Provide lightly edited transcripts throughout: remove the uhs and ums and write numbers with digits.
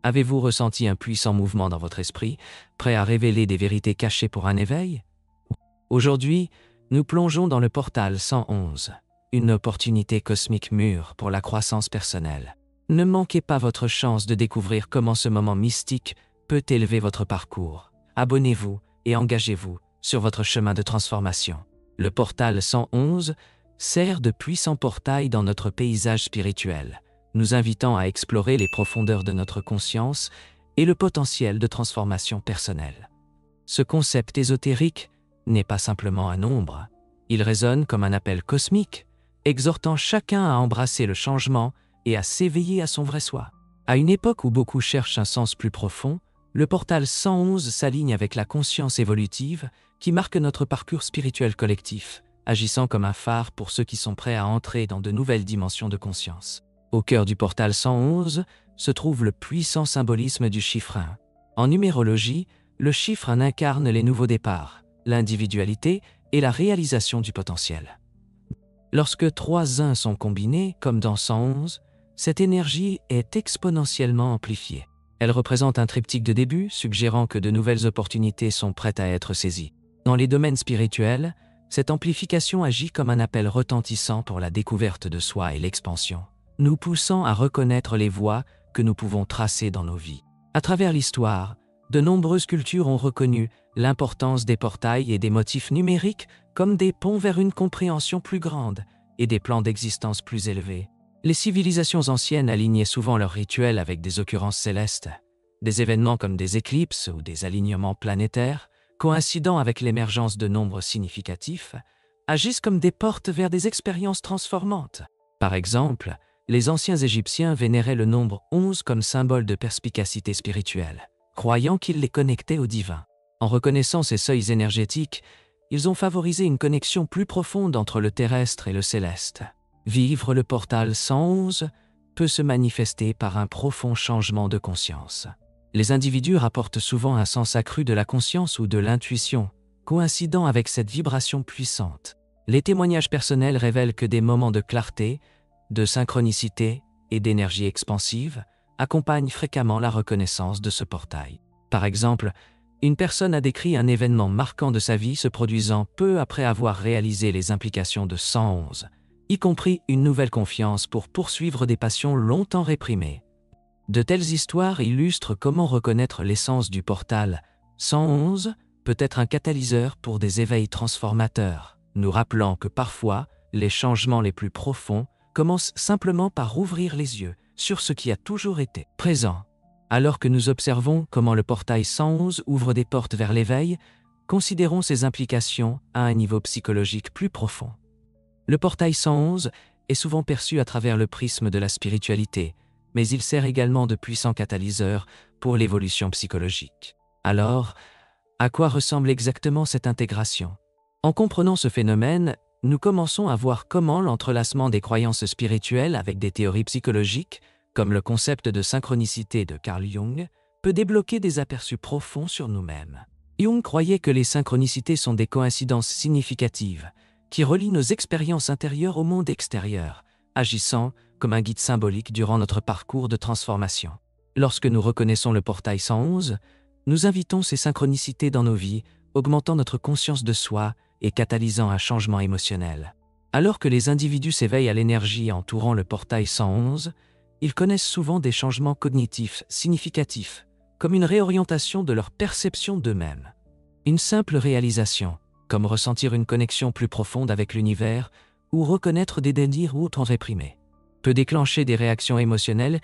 Avez-vous ressenti un puissant mouvement dans votre esprit, prêt à révéler des vérités cachées pour un éveil? Aujourd'hui, nous plongeons dans le portal 111, une opportunité cosmique mûre pour la croissance personnelle. Ne manquez pas votre chance de découvrir comment ce moment mystique peut élever votre parcours. Abonnez-vous et engagez-vous sur votre chemin de transformation. Le portal 111 sert de puissant portail dans notre paysage spirituel, nous invitant à explorer les profondeurs de notre conscience et le potentiel de transformation personnelle. Ce concept ésotérique n'est pas simplement un nombre, il résonne comme un appel cosmique, exhortant chacun à embrasser le changement et à s'éveiller à son vrai soi. À une époque où beaucoup cherchent un sens plus profond, le portal 111 s'aligne avec la conscience évolutive qui marque notre parcours spirituel collectif, agissant comme un phare pour ceux qui sont prêts à entrer dans de nouvelles dimensions de conscience. Au cœur du portal 111 se trouve le puissant symbolisme du chiffre 1. En numérologie, le chiffre 1 incarne les nouveaux départs, l'individualité et la réalisation du potentiel. Lorsque 3 1 sont combinés, comme dans 111, cette énergie est exponentiellement amplifiée. Elle représente un triptyque de début, suggérant que de nouvelles opportunités sont prêtes à être saisies. Dans les domaines spirituels, cette amplification agit comme un appel retentissant pour la découverte de soi et l'expansion, nous poussant à reconnaître les voies que nous pouvons tracer dans nos vies. À travers l'histoire, de nombreuses cultures ont reconnu l'importance des portails et des motifs numériques comme des ponts vers une compréhension plus grande et des plans d'existence plus élevés. Les civilisations anciennes alignaient souvent leurs rituels avec des occurrences célestes. Des événements comme des éclipses ou des alignements planétaires, coïncidant avec l'émergence de nombres significatifs, agissent comme des portes vers des expériences transformantes. Par exemple, les anciens Égyptiens vénéraient le nombre 11 comme symbole de perspicacité spirituelle, croyant qu'il les connectait au divin. En reconnaissant ces seuils énergétiques, ils ont favorisé une connexion plus profonde entre le terrestre et le céleste. Vivre le portal 111 peut se manifester par un profond changement de conscience. Les individus rapportent souvent un sens accru de la conscience ou de l'intuition, coïncidant avec cette vibration puissante. Les témoignages personnels révèlent que des moments de clarté, de synchronicité et d'énergie expansive accompagnent fréquemment la reconnaissance de ce portail. Par exemple, une personne a décrit un événement marquant de sa vie se produisant peu après avoir réalisé les implications de 111, y compris une nouvelle confiance pour poursuivre des passions longtemps réprimées. De telles histoires illustrent comment reconnaître l'essence du portal 111 peut être un catalyseur pour des éveils transformateurs, nous rappelant que parfois, les changements les plus profonds commencent simplement par ouvrir les yeux sur ce qui a toujours été présent. Alors que nous observons comment le portail 111 ouvre des portes vers l'éveil, considérons ses implications à un niveau psychologique plus profond. Le portail 111 est souvent perçu à travers le prisme de la spiritualité, mais il sert également de puissant catalyseur pour l'évolution psychologique. Alors, à quoi ressemble exactement cette intégration? En comprenant ce phénomène, nous commençons à voir comment l'entrelacement des croyances spirituelles avec des théories psychologiques, comme le concept de synchronicité de Carl Jung, peut débloquer des aperçus profonds sur nous-mêmes. Jung croyait que les synchronicités sont des coïncidences significatives, qui relient nos expériences intérieures au monde extérieur, agissant comme un guide symbolique durant notre parcours de transformation. Lorsque nous reconnaissons le portail 111, nous invitons ces synchronicités dans nos vies, augmentant notre conscience de soi et catalysant un changement émotionnel. Alors que les individus s'éveillent à l'énergie entourant le portail 111, ils connaissent souvent des changements cognitifs significatifs, comme une réorientation de leur perception d'eux-mêmes. Une simple réalisation, comme ressentir une connexion plus profonde avec l'univers ou reconnaître des désirs ou autres réprimés, peut déclencher des réactions émotionnelles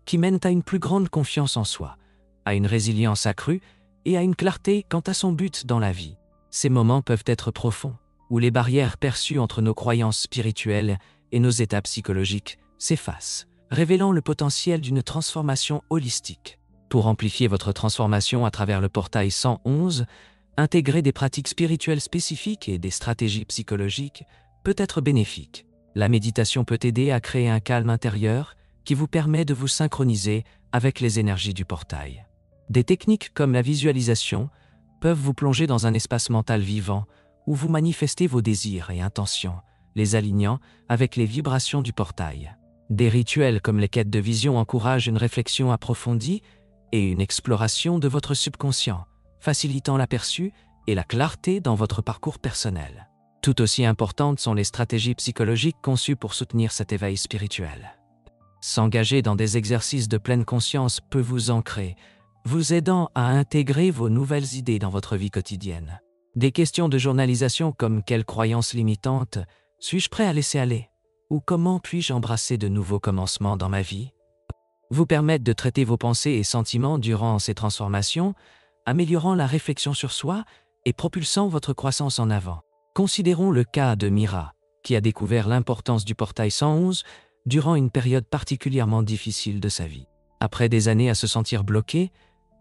qui mènent à une plus grande confiance en soi, à une résilience accrue et à une clarté quant à son but dans la vie. Ces moments peuvent être profonds, où les barrières perçues entre nos croyances spirituelles et nos états psychologiques s'effacent, révélant le potentiel d'une transformation holistique. Pour amplifier votre transformation à travers le portail 111, intégrer des pratiques spirituelles spécifiques et des stratégies psychologiques peut être bénéfique. La méditation peut aider à créer un calme intérieur qui vous permet de vous synchroniser avec les énergies du portail. Des techniques comme la visualisation peuvent vous plonger dans un espace mental vivant où vous manifestez vos désirs et intentions, les alignant avec les vibrations du portail. Des rituels comme les quêtes de vision encouragent une réflexion approfondie et une exploration de votre subconscient, facilitant l'aperçu et la clarté dans votre parcours personnel. Tout aussi importantes sont les stratégies psychologiques conçues pour soutenir cet éveil spirituel. S'engager dans des exercices de pleine conscience peut vous ancrer, vous aidant à intégrer vos nouvelles idées dans votre vie quotidienne. Des questions de journalisation comme quelles croyances limitantes suis-je prêt à laisser aller ou comment puis-je embrasser de nouveaux commencements dans ma vie vous permettent de traiter vos pensées et sentiments durant ces transformations, améliorant la réflexion sur soi et propulsant votre croissance en avant. Considérons le cas de Mira, qui a découvert l'importance du portail 111 durant une période particulièrement difficile de sa vie. Après des années à se sentir bloquée,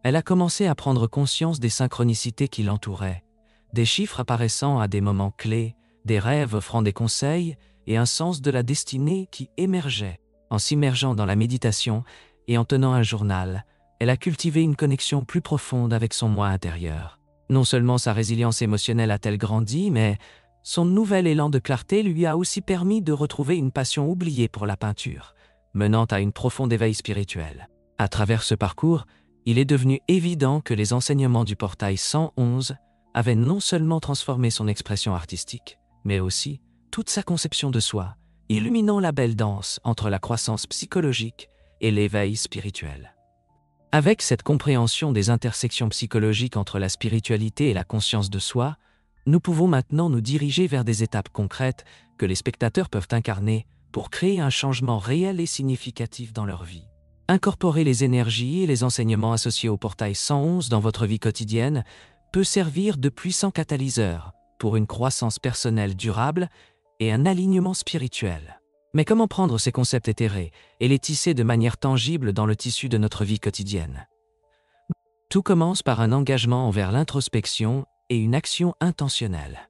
elle a commencé à prendre conscience des synchronicités qui l'entouraient, des chiffres apparaissant à des moments clés, des rêves offrant des conseils et un sens de la destinée qui émergeait. En s'immergeant dans la méditation et en tenant un journal, elle a cultivé une connexion plus profonde avec son moi intérieur. Non seulement sa résilience émotionnelle a-t-elle grandi, mais son nouvel élan de clarté lui a aussi permis de retrouver une passion oubliée pour la peinture, menant à une profonde éveil spirituel. À travers ce parcours, il est devenu évident que les enseignements du portail 111 avaient non seulement transformé son expression artistique, mais aussi toute sa conception de soi, illuminant la belle danse entre la croissance psychologique et l'éveil spirituel. Avec cette compréhension des intersections psychologiques entre la spiritualité et la conscience de soi, nous pouvons maintenant nous diriger vers des étapes concrètes que les spectateurs peuvent incarner pour créer un changement réel et significatif dans leur vie. Incorporer les énergies et les enseignements associés au portail 111 dans votre vie quotidienne peut servir de puissant catalyseur pour une croissance personnelle durable et un alignement spirituel. Mais comment prendre ces concepts éthérés et les tisser de manière tangible dans le tissu de notre vie quotidienne? Tout commence par un engagement envers l'introspection et une action intentionnelle.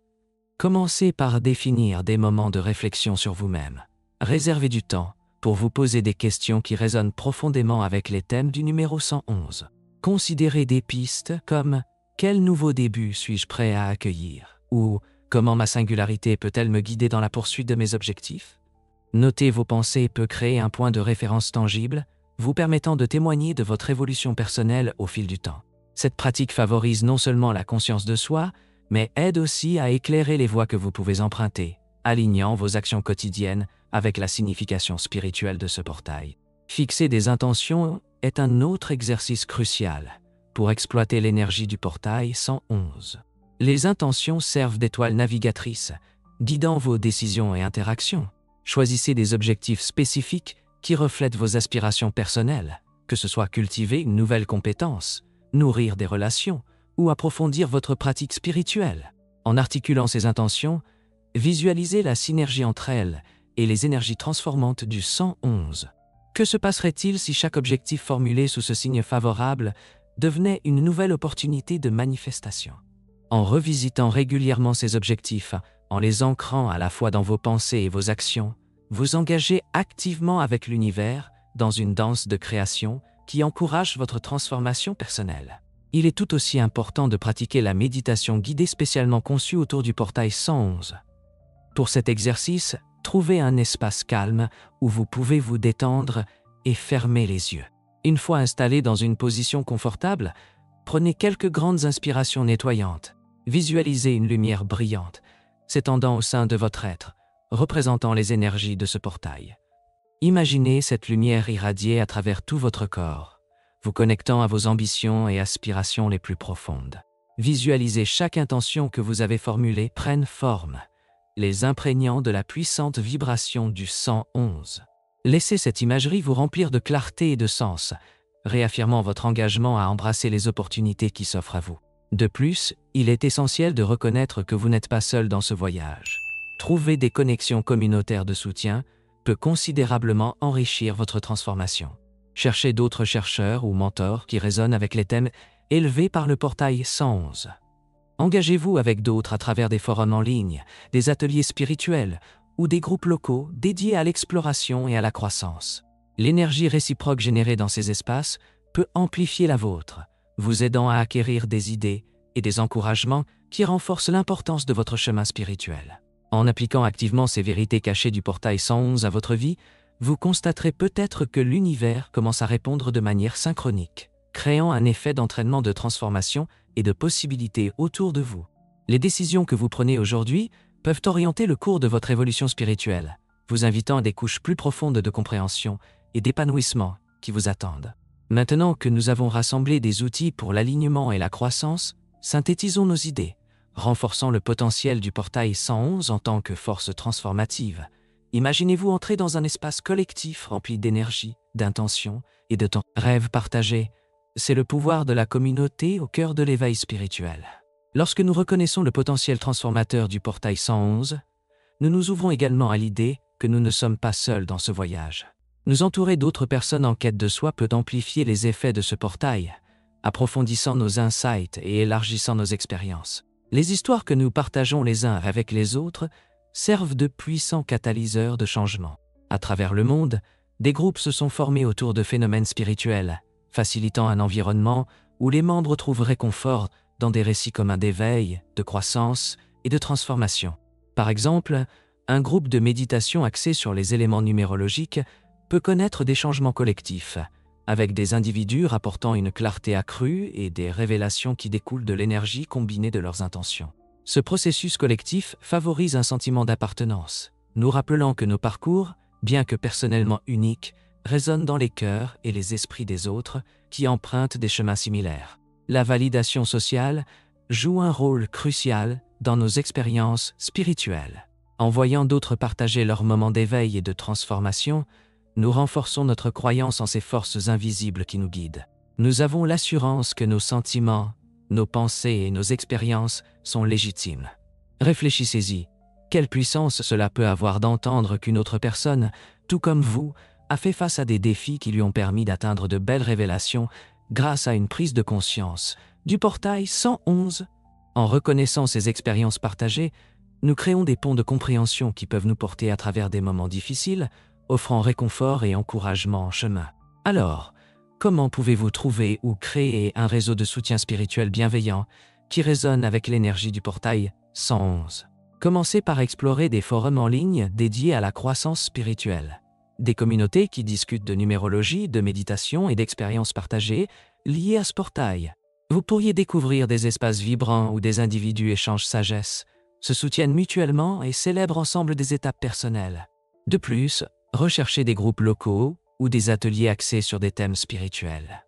Commencez par définir des moments de réflexion sur vous-même. Réservez du temps pour vous poser des questions qui résonnent profondément avec les thèmes du numéro 111. Considérez des pistes comme « Quel nouveau début suis-je prêt à accueillir ?» ou « Comment ma singularité peut-elle me guider dans la poursuite de mes objectifs ?» Noter vos pensées peut créer un point de référence tangible, vous permettant de témoigner de votre évolution personnelle au fil du temps. Cette pratique favorise non seulement la conscience de soi, mais aide aussi à éclairer les voies que vous pouvez emprunter, alignant vos actions quotidiennes avec la signification spirituelle de ce portail. Fixer des intentions est un autre exercice crucial pour exploiter l'énergie du portail 111. Les intentions servent d'étoiles navigatrices, guidant vos décisions et interactions. Choisissez des objectifs spécifiques qui reflètent vos aspirations personnelles, que ce soit cultiver une nouvelle compétence, nourrir des relations ou approfondir votre pratique spirituelle. En articulant ces intentions, visualisez la synergie entre elles et les énergies transformantes du 111. Que se passerait-il si chaque objectif formulé sous ce signe favorable devenait une nouvelle opportunité de manifestation? En revisitant régulièrement ces objectifs, en les ancrant à la fois dans vos pensées et vos actions, vous engagez activement avec l'univers dans une danse de création qui encourage votre transformation personnelle. Il est tout aussi important de pratiquer la méditation guidée spécialement conçue autour du portail 111. Pour cet exercice, trouvez un espace calme où vous pouvez vous détendre et fermer les yeux. Une fois installé dans une position confortable, prenez quelques grandes inspirations nettoyantes. Visualisez une lumière brillante s'étendant au sein de votre être, représentant les énergies de ce portail. Imaginez cette lumière irradier à travers tout votre corps, vous connectant à vos ambitions et aspirations les plus profondes. Visualisez chaque intention que vous avez formulée prenne forme, les imprégnant de la puissante vibration du 111. Laissez cette imagerie vous remplir de clarté et de sens, réaffirmant votre engagement à embrasser les opportunités qui s'offrent à vous. De plus, il est essentiel de reconnaître que vous n'êtes pas seul dans ce voyage. Trouver des connexions communautaires de soutien peut considérablement enrichir votre transformation. Cherchez d'autres chercheurs ou mentors qui résonnent avec les thèmes élevés par le portail 111. Engagez-vous avec d'autres à travers des forums en ligne, des ateliers spirituels ou des groupes locaux dédiés à l'exploration et à la croissance. L'énergie réciproque générée dans ces espaces peut amplifier la vôtre, vous aidant à acquérir des idées et des encouragements qui renforcent l'importance de votre chemin spirituel. En appliquant activement ces vérités cachées du portail 111 à votre vie, vous constaterez peut-être que l'univers commence à répondre de manière synchronique, créant un effet d'entraînement de transformation et de possibilités autour de vous. Les décisions que vous prenez aujourd'hui peuvent orienter le cours de votre évolution spirituelle, vous invitant à des couches plus profondes de compréhension et d'épanouissement qui vous attendent. Maintenant que nous avons rassemblé des outils pour l'alignement et la croissance, synthétisons nos idées, renforçant le potentiel du portail 111 en tant que force transformative. Imaginez-vous entrer dans un espace collectif rempli d'énergie, d'intention et de temps. Rêve partagé, c'est le pouvoir de la communauté au cœur de l'éveil spirituel. Lorsque nous reconnaissons le potentiel transformateur du portail 111, nous nous ouvrons également à l'idée que nous ne sommes pas seuls dans ce voyage. Nous entourer d'autres personnes en quête de soi peut amplifier les effets de ce portail, approfondissant nos insights et élargissant nos expériences. Les histoires que nous partageons les uns avec les autres servent de puissants catalyseurs de changement. À travers le monde, des groupes se sont formés autour de phénomènes spirituels, facilitant un environnement où les membres trouvent réconfort dans des récits communs d'éveil, de croissance et de transformation. Par exemple, un groupe de méditation axé sur les éléments numérologiques peut connaître des changements collectifs, avec des individus rapportant une clarté accrue et des révélations qui découlent de l'énergie combinée de leurs intentions. Ce processus collectif favorise un sentiment d'appartenance, nous rappelant que nos parcours, bien que personnellement uniques, résonnent dans les cœurs et les esprits des autres qui empruntent des chemins similaires. La validation sociale joue un rôle crucial dans nos expériences spirituelles. En voyant d'autres partager leurs moments d'éveil et de transformation, nous renforçons notre croyance en ces forces invisibles qui nous guident. Nous avons l'assurance que nos sentiments, nos pensées et nos expériences sont légitimes. Réfléchissez-y. Quelle puissance cela peut avoir d'entendre qu'une autre personne, tout comme vous, a fait face à des défis qui lui ont permis d'atteindre de belles révélations grâce à une prise de conscience du portail 111. En reconnaissant ces expériences partagées, nous créons des ponts de compréhension qui peuvent nous porter à travers des moments difficiles, offrant réconfort et encouragement en chemin. Alors, comment pouvez-vous trouver ou créer un réseau de soutien spirituel bienveillant qui résonne avec l'énergie du portail 111? Commencez par explorer des forums en ligne dédiés à la croissance spirituelle. Des communautés qui discutent de numérologie, de méditation et d'expériences partagées liées à ce portail. Vous pourriez découvrir des espaces vibrants où des individus échangent sagesse, se soutiennent mutuellement et célèbrent ensemble des étapes personnelles. De plus, recherchez des groupes locaux ou des ateliers axés sur des thèmes spirituels.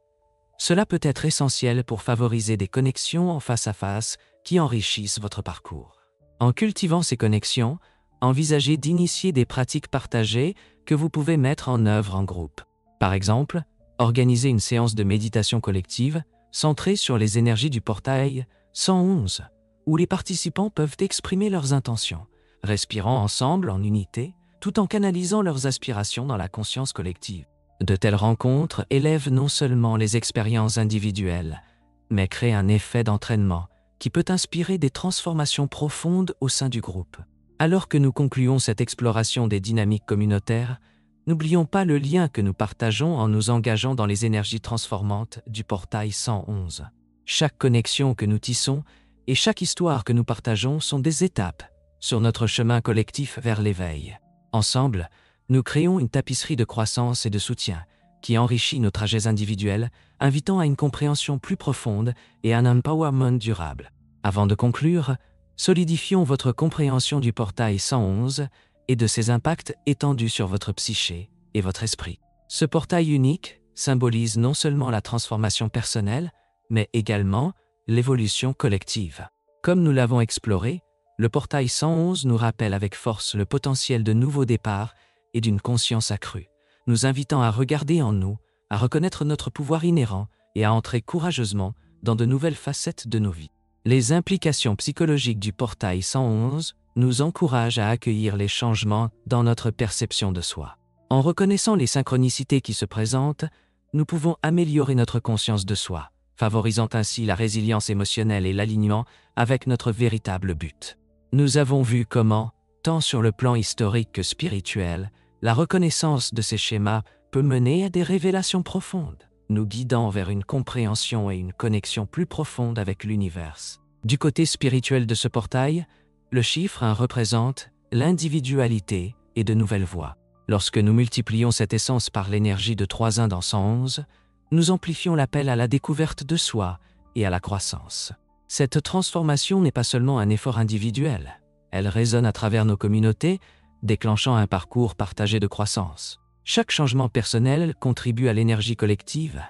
Cela peut être essentiel pour favoriser des connexions en face à face qui enrichissent votre parcours. En cultivant ces connexions, envisagez d'initier des pratiques partagées que vous pouvez mettre en œuvre en groupe. Par exemple, organisez une séance de méditation collective centrée sur les énergies du portail 111, où les participants peuvent exprimer leurs intentions, respirant ensemble en unité, tout en canalisant leurs aspirations dans la conscience collective. De telles rencontres élèvent non seulement les expériences individuelles, mais créent un effet d'entraînement qui peut inspirer des transformations profondes au sein du groupe. Alors que nous concluons cette exploration des dynamiques communautaires, n'oublions pas le lien que nous partageons en nous engageant dans les énergies transformantes du portail 111. Chaque connexion que nous tissons et chaque histoire que nous partageons sont des étapes sur notre chemin collectif vers l'éveil. Ensemble, nous créons une tapisserie de croissance et de soutien qui enrichit nos trajets individuels, invitant à une compréhension plus profonde et à un empowerment durable. Avant de conclure, solidifions votre compréhension du portail 111 et de ses impacts étendus sur votre psyché et votre esprit. Ce portail unique symbolise non seulement la transformation personnelle, mais également l'évolution collective. Comme nous l'avons exploré, le portail 111 nous rappelle avec force le potentiel de nouveaux départs et d'une conscience accrue, nous invitant à regarder en nous, à reconnaître notre pouvoir inhérent et à entrer courageusement dans de nouvelles facettes de nos vies. Les implications psychologiques du portail 111 nous encouragent à accueillir les changements dans notre perception de soi. En reconnaissant les synchronicités qui se présentent, nous pouvons améliorer notre conscience de soi, favorisant ainsi la résilience émotionnelle et l'alignement avec notre véritable but. Nous avons vu comment, tant sur le plan historique que spirituel, la reconnaissance de ces schémas peut mener à des révélations profondes, nous guidant vers une compréhension et une connexion plus profonde avec l'univers. Du côté spirituel de ce portail, le chiffre 1 représente l'individualité et de nouvelles voies. Lorsque nous multiplions cette essence par l'énergie de 3-1 dans 111, nous amplifions l'appel à la découverte de soi et à la croissance. Cette transformation n'est pas seulement un effort individuel, elle résonne à travers nos communautés, déclenchant un parcours partagé de croissance. Chaque changement personnel contribue à l'énergie collective,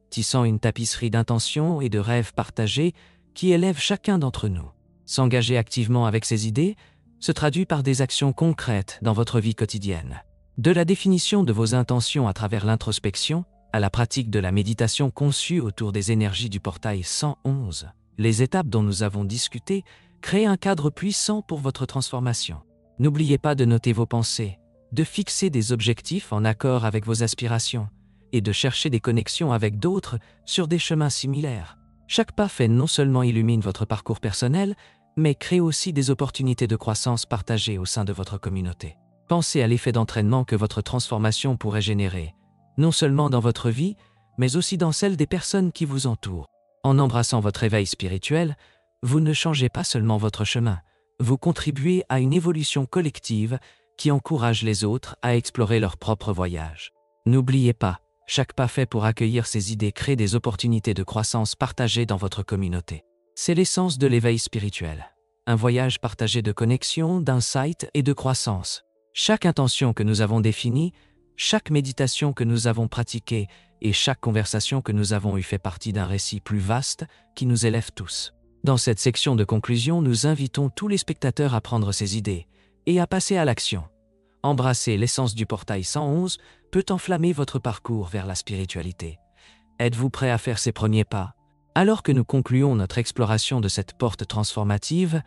tissant une tapisserie d'intentions et de rêves partagés qui élèvent chacun d'entre nous. S'engager activement avec ces idées se traduit par des actions concrètes dans votre vie quotidienne. De la définition de vos intentions à travers l'introspection, à la pratique de la méditation conçue autour des énergies du portail 111, les étapes dont nous avons discuté créent un cadre puissant pour votre transformation. N'oubliez pas de noter vos pensées, de fixer des objectifs en accord avec vos aspirations et de chercher des connexions avec d'autres sur des chemins similaires. Chaque pas fait non seulement illumine votre parcours personnel, mais crée aussi des opportunités de croissance partagées au sein de votre communauté. Pensez à l'effet d'entraînement que votre transformation pourrait générer, non seulement dans votre vie, mais aussi dans celle des personnes qui vous entourent. En embrassant votre éveil spirituel, vous ne changez pas seulement votre chemin, vous contribuez à une évolution collective qui encourage les autres à explorer leur propre voyage. N'oubliez pas, chaque pas fait pour accueillir ces idées crée des opportunités de croissance partagées dans votre communauté. C'est l'essence de l'éveil spirituel, un voyage partagé de connexion, d'insight et de croissance. Chaque intention que nous avons définie, chaque méditation que nous avons pratiquée et chaque conversation que nous avons eue fait partie d'un récit plus vaste qui nous élève tous. Dans cette section de conclusion, nous invitons tous les spectateurs à prendre ces idées et à passer à l'action. Embrasser l'essence du portail 111 peut enflammer votre parcours vers la spiritualité. Êtes-vous prêt à faire ces premiers pas? Alors que nous concluons notre exploration de cette porte transformative,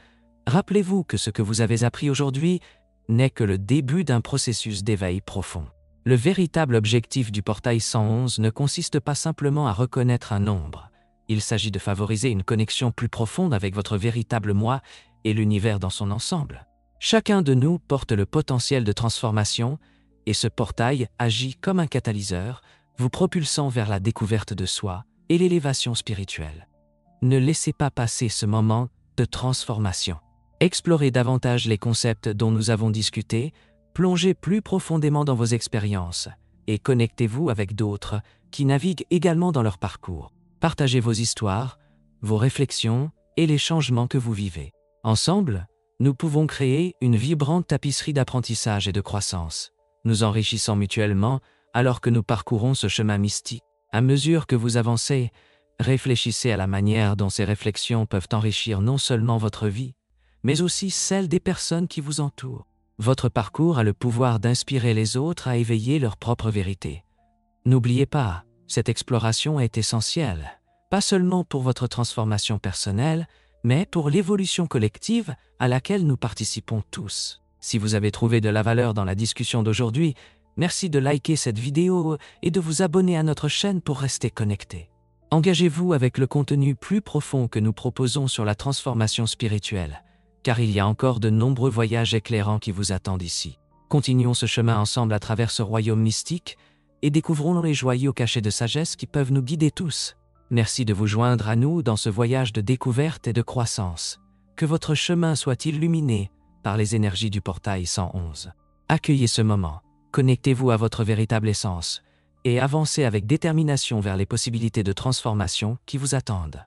rappelez-vous que ce que vous avez appris aujourd'hui n'est que le début d'un processus d'éveil profond. Le véritable objectif du portail 111 ne consiste pas simplement à reconnaître un nombre. Il s'agit de favoriser une connexion plus profonde avec votre véritable moi et l'univers dans son ensemble. Chacun de nous porte le potentiel de transformation et ce portail agit comme un catalyseur, vous propulsant vers la découverte de soi et l'élévation spirituelle. Ne laissez pas passer ce moment de transformation. Explorez davantage les concepts dont nous avons discuté, plongez plus profondément dans vos expériences et connectez-vous avec d'autres qui naviguent également dans leur parcours. Partagez vos histoires, vos réflexions et les changements que vous vivez. Ensemble, nous pouvons créer une vibrante tapisserie d'apprentissage et de croissance, nous enrichissant mutuellement alors que nous parcourons ce chemin mystique. À mesure que vous avancez, réfléchissez à la manière dont ces réflexions peuvent enrichir non seulement votre vie, mais aussi celle des personnes qui vous entourent. Votre parcours a le pouvoir d'inspirer les autres à éveiller leur propre vérité. N'oubliez pas, cette exploration est essentielle, pas seulement pour votre transformation personnelle, mais pour l'évolution collective à laquelle nous participons tous. Si vous avez trouvé de la valeur dans la discussion d'aujourd'hui, merci de liker cette vidéo et de vous abonner à notre chaîne pour rester connecté. Engagez-vous avec le contenu plus profond que nous proposons sur la transformation spirituelle, car il y a encore de nombreux voyages éclairants qui vous attendent ici. Continuons ce chemin ensemble à travers ce royaume mystique et découvrons les joyaux cachés de sagesse qui peuvent nous guider tous. Merci de vous joindre à nous dans ce voyage de découverte et de croissance. Que votre chemin soit illuminé par les énergies du portail 111. Accueillez ce moment, connectez-vous à votre véritable essence et avancez avec détermination vers les possibilités de transformation qui vous attendent.